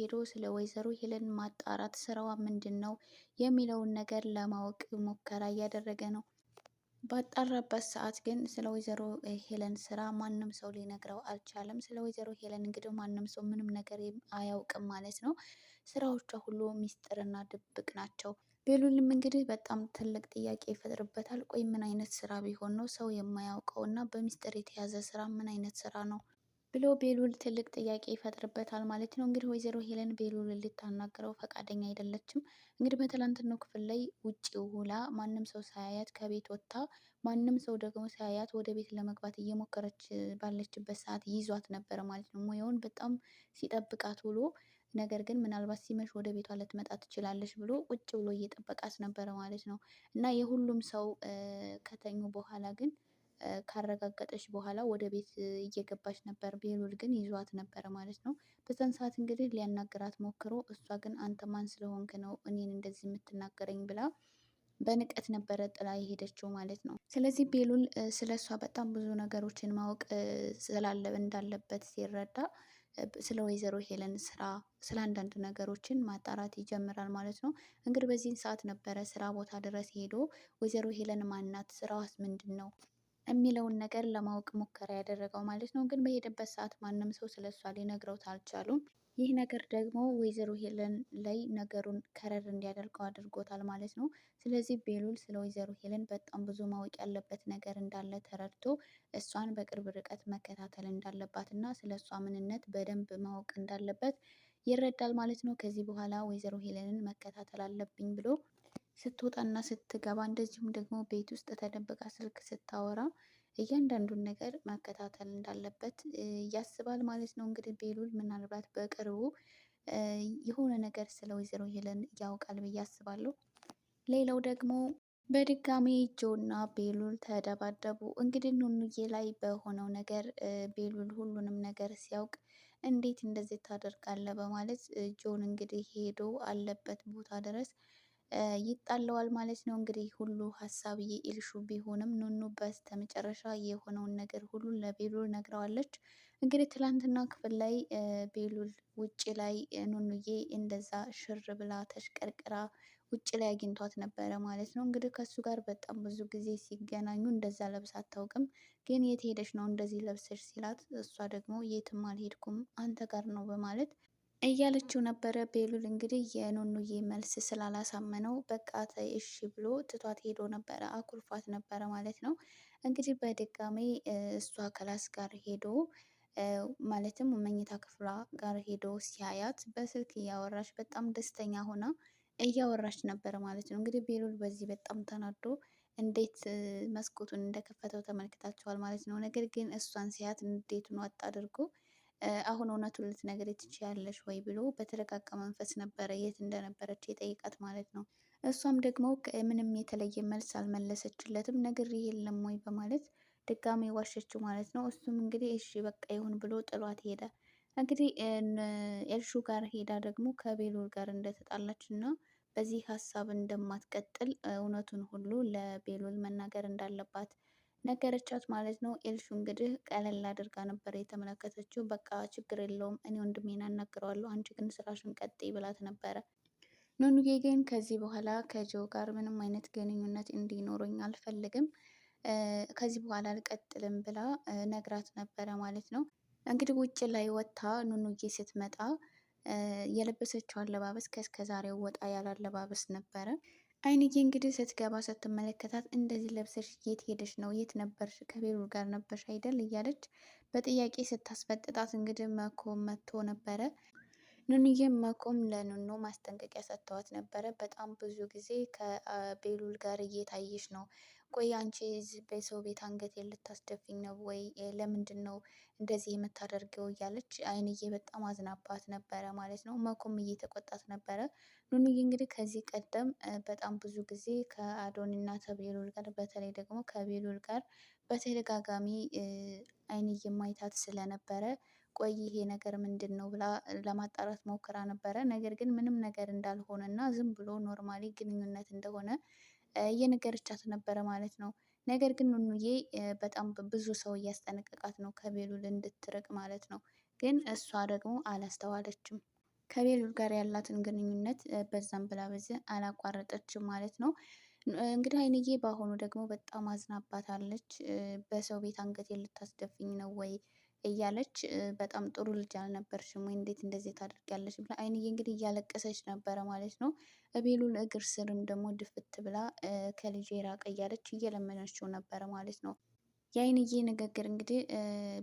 ሄዶ ስለ ወይዘሮ ሄለን ማጣራት ስራዋ ምንድን ነው የሚለውን ነገር ለማወቅ ሙከራ እያደረገ ነው። ባጣራበት ሰዓት ግን ስለ ወይዘሮ ሄለን ስራ ማንም ሰው ሊነግረው አልቻለም። ስለ ወይዘሮ ሄለን እንግዲህ ማንም ሰው ምንም ነገር አያውቅም ማለት ነው። ስራዎቿ ሁሉ ሚስጥርና ድብቅ ናቸው። ቤሉልም እንግዲህ በጣም ትልቅ ጥያቄ ይፈጥርበታል። ቆይ ምን አይነት ስራ ቢሆን ነው ሰው የማያውቀው እና በሚስጥር የተያዘ ስራ ምን አይነት ስራ ነው ብሎ ቤሉል ትልቅ ጥያቄ ይፈጥርበታል ማለት ነው። እንግዲህ ወይዘሮ ሄለን ቤሉልን ልታናግረው ፈቃደኛ አይደለችም። እንግዲህ በትላንትናው ክፍል ላይ ውጭ ውላ ማንም ሰው ሳያያት ከቤት ወጥታ ማንም ሰው ደግሞ ሳያያት ወደ ቤት ለመግባት እየሞከረች ባለችበት ሰዓት ይዟት ነበረ ማለት ነው። ሙያውን በጣም ሲጠብቃት ውሎ ነገር ግን ምናልባት ሲመሽ ወደ ቤቷ ልትመጣ ትችላለች ብሎ ቁጭ ብሎ እየጠበቃት ነበረ ማለት ነው። እና የሁሉም ሰው ከተኙ በኋላ ግን ካረጋገጠች በኋላ ወደ ቤት እየገባች ነበር። ቤሉል ግን ይዟት ነበረ ማለት ነው። በዛን ሰዓት እንግዲህ ሊያናግራት ሞክሮ እሷ ግን አንተ ማን ስለሆንክ ነው እኔን እንደዚህ የምትናገረኝ ብላ በንቀት ነበረ ጥላ የሄደችው ማለት ነው። ስለዚህ ቤሉል ስለ እሷ በጣም ብዙ ነገሮችን ማወቅ እንዳለበት ሲረዳ ስለ ወይዘሮ ሄለን ስራ ስለ አንዳንድ ነገሮችን ማጣራት ይጀምራል ማለት ነው። እንግዲህ በዚህን ሰዓት ነበረ ስራ ቦታ ድረስ ሄዶ ወይዘሮ ሄለን ማናት፣ ስራዋስ ምንድን ነው የሚለውን ነገር ለማወቅ ሙከራ ያደረገው ማለት ነው። ግን በሄደበት ሰዓት ማንም ሰው ስለ እሷ ሊነግረውት አልቻሉም። ይህ ነገር ደግሞ ወይዘሮ ሄለን ላይ ነገሩን ከረር እንዲያደርገው አድርጎታል ማለት ነው። ስለዚህ ቤሉል ስለ ወይዘሮ ሄለን በጣም ብዙ ማወቅ ያለበት ነገር እንዳለ ተረድቶ እሷን በቅርብ ርቀት መከታተል እንዳለባት እና ስለ እሷ ምንነት በደንብ ማወቅ እንዳለበት ይረዳል ማለት ነው። ከዚህ በኋላ ወይዘሮ ሄለንን መከታተል አለብኝ ብሎ ስትወጣና ስትገባ እንደዚሁም ደግሞ ቤት ውስጥ ተደብቃ ስልክ ስታወራ እያንዳንዱን ነገር መከታተል እንዳለበት ያስባል ማለት ነው። እንግዲህ ቤሉል ምናልባት በቅርቡ የሆነ ነገር ስለ ወይዘሮ ሄለን ያውቃል ብዬ አስባለሁ። ሌላው ደግሞ በድጋሚ ጆና ቤሉል ተደባደቡ። እንግዲህ ኑኑዬ ላይ በሆነው ነገር ቤሉል ሁሉንም ነገር ሲያውቅ እንዴት እንደዚህ ታደርጋለህ በማለት ጆን እንግዲህ ሄዶ አለበት ቦታ ድረስ ይጣለዋል ማለት ነው። እንግዲህ ሁሉ ሀሳብ የኤልሹ ቢሆንም ኑኑ በስተመጨረሻ የሆነውን ነገር ሁሉ ለቤሉል ነግረዋለች። እንግዲህ ትላንትና ክፍል ላይ ቤሉል ውጭ ላይ ኑኑዬ እንደዛ ሽር ብላ ተሽቀርቅራ ውጭ ላይ አግኝቷት ነበረ ማለት ነው። እንግዲህ ከሱ ጋር በጣም ብዙ ጊዜ ሲገናኙ እንደዛ ለብሳ አታውቅም። ግን የት ሄደሽ ነው እንደዚህ ለብሰሽ ሲላት እሷ ደግሞ የትም አልሄድኩም አንተ ጋር ነው በማለት እያለችው ነበረ። ቤሉል እንግዲህ የኑኑዬ መልስ ስላላሳመነው በቃ ተይ እሺ ብሎ ትቷት ሄዶ ነበረ፣ አኩርፏት ነበረ ማለት ነው። እንግዲህ በድጋሜ እሷ ክላስ ጋር ሄዶ ማለትም መኝታ ክፍሏ ጋር ሄዶ ሲያያት በስልክ እያወራች በጣም ደስተኛ ሆና እያወራች ነበረ ማለት ነው። እንግዲህ ቤሉል በዚህ በጣም ተናዶ እንዴት መስኮቱን እንደከፈተው ተመልክታችኋል ማለት ነው። ነገር ግን እሷን ሲያት እንዴቱን ዋጥ አድርጎ አሁን እውነቱን ልትነግሪኝ ትችያለሽ ወይ ብሎ በተረጋጋ መንፈስ ነበረ የት እንደነበረች የጠይቃት ማለት ነው። እሷም ደግሞ ምንም የተለየ መልስ አልመለሰችለትም። ነግሬህ የለም ወይ በማለት ድጋሜ ዋሸችው ማለት ነው። እሱም እንግዲህ እሺ በቃ ይሁን ብሎ ጥሏት ሄደ። እንግዲህ ኤልሹ ጋር ሄዳ ደግሞ ከቤሉል ጋር እንደተጣላች እና በዚህ ሀሳብ እንደማትቀጥል እውነቱን ሁሉ ለቤሉል መናገር እንዳለባት ነገረቻት ማለት ነው። ኤልሹ እንግዲህ ቀለል አድርጋ ነበር የተመለከተችው። በቃ ችግር የለውም እኔ ወንድሜን አናግረዋለሁ አንቺ ግን ስራሽን ቀጥይ ብላት ነበረ። ኑኑዬ ግን ከዚህ በኋላ ከጆ ጋር ምንም አይነት ግንኙነት እንዲኖረኝ አልፈልግም፣ ከዚህ በኋላ አልቀጥልም ብላ ነግራት ነበረ ማለት ነው። እንግዲህ ውጭ ላይ ወጥታ ኑኑዬ ስትመጣ የለበሰችው አለባበስ ከእስከዛሬው ወጣ ያለ አለባበስ ነበረ። አይንዬ እንግዲህ ስትገባ ስትመለከታት እንደዚህ ለብሰሽ የት ሄደሽ ነው? የት ነበርሽ? ከቤሉል ጋር ነበርሽ አይደል? እያለች በጥያቄ ስታስፈጥጣት እንግዲህ መኮም መጥቶ ነበረ። ኑኑዬም መኮም ለኑኑ ማስጠንቀቂያ ሰጥተዋት ነበረ። በጣም ብዙ ጊዜ ከቤሉል ጋር እየታየሽ ነው። ቆይ አንቺ በሰው ቤት አንገቴን ልታስደፊኝ ነው ወይ? ለምንድን ነው እንደዚህ የምታደርገው? እያለች አይንዬ በጣም አዝናባት ነበረ ማለት ነው። መኮም እየተቆጣት ነበረ። ኑኑዬ እንግዲህ ከዚህ ቀደም በጣም ብዙ ጊዜ ከአዶንና ከቤሉል ጋር በተለይ ደግሞ ከቤሉል ጋር በተደጋጋሚ አይንዬ ማይታት ስለነበረ ቆይ ይሄ ነገር ምንድን ነው ብላ ለማጣራት ሞክራ ነበረ። ነገር ግን ምንም ነገር እንዳልሆነ እና ዝም ብሎ ኖርማሊ ግንኙነት እንደሆነ እየነገረቻት ነበረ ማለት ነው። ነገር ግን ኑኑዬ በጣም ብዙ ሰው እያስጠነቀቃት ነው ከቤሉል እንድትርቅ ማለት ነው። ግን እሷ ደግሞ አላስተዋለችም። ከቤሉል ጋር ያላትን ግንኙነት በዛም ብላ በዚህ አላቋረጠችም ማለት ነው። እንግዲህ ሀይሚዬ በአሁኑ ደግሞ በጣም አዝናባታለች። በሰው ቤት አንገቴን ልታስደፍኝ ነው ወይ እያለች በጣም ጥሩ ልጅ አልነበርሽም ወይ እንዴት እንደዚህ ታደርጊያለሽ ብላ አይንዬ እንግዲህ እያለቀሰች ነበረ ማለት ነው። ቤሉል እግር ስርም ደግሞ ድፍት ብላ ከልጄ ራቀ እያለች እየለመነችው ነበረ ማለት ነው። የአይንዬ ንግግር እንግዲህ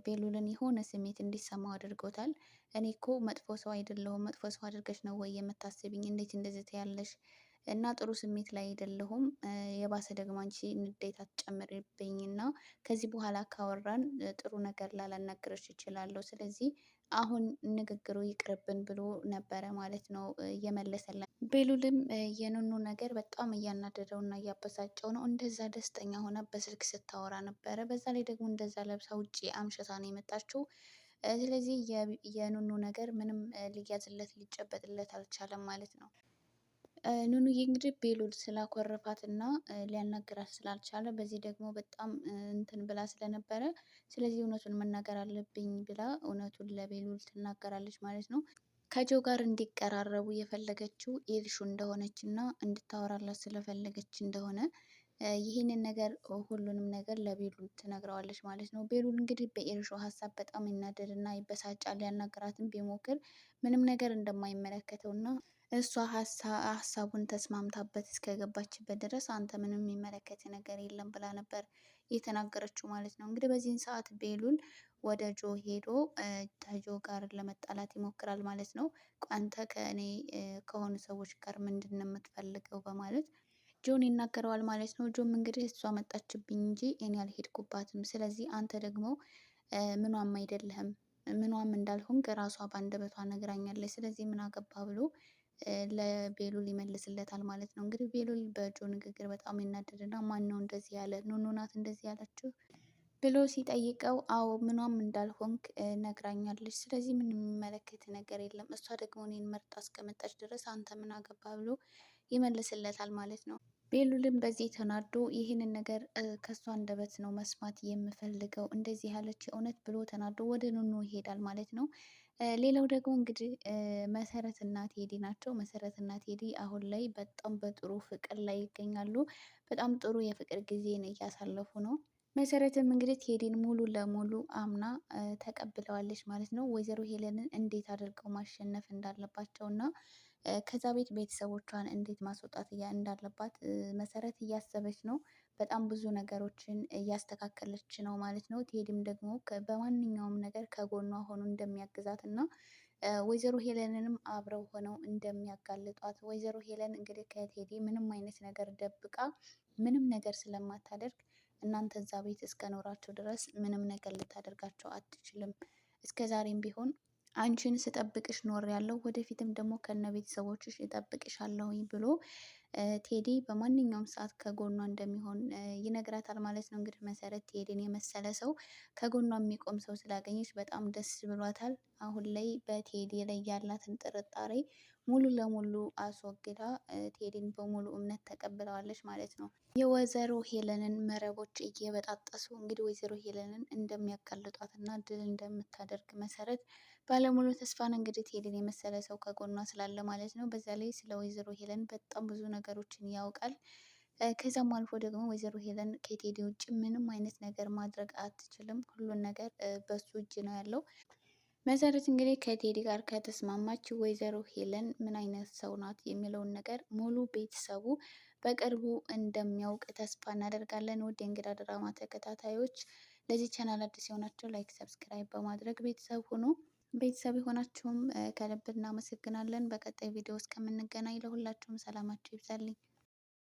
ቤሉልን የሆነ ስሜት እንዲሰማው አድርጎታል። እኔ እኮ መጥፎ ሰው አይደለሁም፣ መጥፎ ሰው አድርገሽ ነው ወይ የምታስቢኝ? እንዴት እንደዚህ ትያለሽ? እና ጥሩ ስሜት ላይ አይደለሁም። የባሰ ደግሞ አንቺ ንዴት አትጨምርብኝ እና ከዚህ በኋላ ካወራን ጥሩ ነገር ላላናግርሽ እችላለሁ። ስለዚህ አሁን ንግግሩ ይቅርብን ብሎ ነበረ ማለት ነው እየመለሰላት። ቤሉልም የኑኑ ነገር በጣም እያናደደው እና እያበሳጨው ነው። እንደዛ ደስተኛ ሆና በስልክ ስታወራ ነበረ። በዛ ላይ ደግሞ እንደዛ ለብሳ ውጪ አምሽታ ነው የመጣችው። ስለዚህ የኑኑ ነገር ምንም ሊያዝለት ሊጨበጥለት አልቻለም ማለት ነው። ኑኑዬ እንግዲህ ቤሉል ስላኮረፋት እና ሊያናግራት ስላልቻለ በዚህ ደግሞ በጣም እንትን ብላ ስለነበረ ስለዚህ እውነቱን መናገር አለብኝ ብላ እውነቱን ለቤሉል ትናገራለች ማለት ነው። ከጆ ጋር እንዲቀራረቡ የፈለገችው ኤልሹ እንደሆነች እና እንድታወራላት ስለፈለገች እንደሆነ ይህንን ነገር ሁሉንም ነገር ለቤሉል ትነግረዋለች ማለት ነው። ቤሉል እንግዲህ በኤልሹ ሀሳብ በጣም ይናደድና ይበሳጫል። ሊያናግራትም ቢሞክር ምንም ነገር እንደማይመለከተው እና እሷ ሀሳቡን ተስማምታበት እስከገባችበት ድረስ አንተ ምንም የሚመለከት ነገር የለም ብላ ነበር የተናገረችው ማለት ነው። እንግዲህ በዚህን ሰዓት ቤሉል ወደ ጆ ሄዶ ከጆ ጋር ለመጣላት ይሞክራል ማለት ነው። አንተ ከእኔ ከሆኑ ሰዎች ጋር ምንድን ነው የምትፈልገው? በማለት ጆን ይናገረዋል ማለት ነው። ጆም እንግዲህ እሷ መጣችብኝ እንጂ እኔ አልሄድኩባትም። ስለዚህ አንተ ደግሞ ምኗም አይደለህም፣ ምኗም እንዳልሆንክ ራሷ በአንደበቷ ነግራኛለች። ስለዚህ ምን አገባ ብሎ ለቤሉል ይመልስለታል ማለት ነው። እንግዲህ ቤሉል በጆ ንግግር በጣም ይናደድና ማን ነው እንደዚህ ያለ? ኑኑ ናት እንደዚህ ያለችው ብሎ ሲጠይቀው አዎ ምኗም እንዳልሆንክ ነግራኛለች። ስለዚህ ምን የሚመለከት ነገር የለም። እሷ ደግሞ እኔን መርጣ እስከመጣች ድረስ አንተ ምን አገባ ብሎ ይመልስለታል ማለት ነው። ቤሉልም በዚህ ተናዶ ይህንን ነገር ከእሷ አንደበት ነው መስማት የምፈልገው እንደዚህ ያለች እውነት ብሎ ተናዶ ወደ ኑኑ ይሄዳል ማለት ነው። ሌላው ደግሞ እንግዲህ መሰረት እና ቴዲ ናቸው። መሰረት እና ቴዲ አሁን ላይ በጣም በጥሩ ፍቅር ላይ ይገኛሉ። በጣም ጥሩ የፍቅር ጊዜን እያሳለፉ ነው። መሰረትም እንግዲህ ቴዲን ሙሉ ለሙሉ አምና ተቀብለዋለች ማለት ነው። ወይዘሮ ሄለንን እንዴት አድርገው ማሸነፍ እንዳለባቸው እና ከዛ ቤት ቤተሰቦቿን እንዴት ማስወጣት እንዳለባት መሰረት እያሰበች ነው። በጣም ብዙ ነገሮችን እያስተካከለች ነው ማለት ነው። ቴዲም ደግሞ በማንኛውም ነገር ከጎኗ ሆኖ እንደሚያግዛት እና ወይዘሮ ሄለንንም አብረው ሆነው እንደሚያጋልጧት። ወይዘሮ ሄለን እንግዲህ ከቴዲ ምንም አይነት ነገር ደብቃ ምንም ነገር ስለማታደርግ እናንተ እዛ ቤት እስከኖራችሁ ድረስ ምንም ነገር ልታደርጋቸው አትችልም። እስከ ዛሬም ቢሆን አንቺን ስጠብቅሽ ኖር ያለው ወደፊትም ደግሞ ከነ ቤተሰቦችሽ እጠብቅሻለሁኝ ብሎ ቴዲ በማንኛውም ሰዓት ከጎኗ እንደሚሆን ይነግራታል ማለት ነው። እንግዲህ መሰረት ቴዲን የመሰለ ሰው ከጎኗ የሚቆም ሰው ስላገኘች በጣም ደስ ብሏታል። አሁን ላይ በቴዲ ላይ ያላትን ጥርጣሬ ሙሉ ለሙሉ አስወግዳ ቴዲን በሙሉ እምነት ተቀብለዋለች ማለት ነው። የወይዘሮ ሄለንን መረቦች እየበጣጠሱ እንግዲህ ወይዘሮ ሄለንን እንደሚያጋልጧትና ድል እንደምታደርግ መሰረት ባለሙሉ ተስፋን እንግዲህ ቴዲን የመሰለ ሰው ከጎኗ ስላለ ማለት ነው። በዛ ላይ ስለ ወይዘሮ ሄለን በጣም ብዙ ነገሮችን ያውቃል። ከዛም አልፎ ደግሞ ወይዘሮ ሄለን ከቴዲ ውጭ ምንም አይነት ነገር ማድረግ አትችልም። ሁሉን ነገር በሱ እጅ ነው ያለው። መሰረት እንግዲህ ከቴዲ ጋር ከተስማማች ወይዘሮ ሄለን ምን አይነት ሰው ናት የሚለውን ነገር ሙሉ ቤተሰቡ በቅርቡ እንደሚያውቅ ተስፋ እናደርጋለን። ውድ የእንግዳ ድራማ ተከታታዮች ለዚህ ቻናል አዲስ የሆናችሁ ላይክ፣ ሰብስክራይብ በማድረግ ቤተሰብ ሁኑ። ቤተሰብ የሆናችሁም ከልብ እናመሰግናለን። በቀጣይ ቪዲዮ እስከምንገናኝ ለሁላችሁም ሰላማችሁ ይብዛልኝ።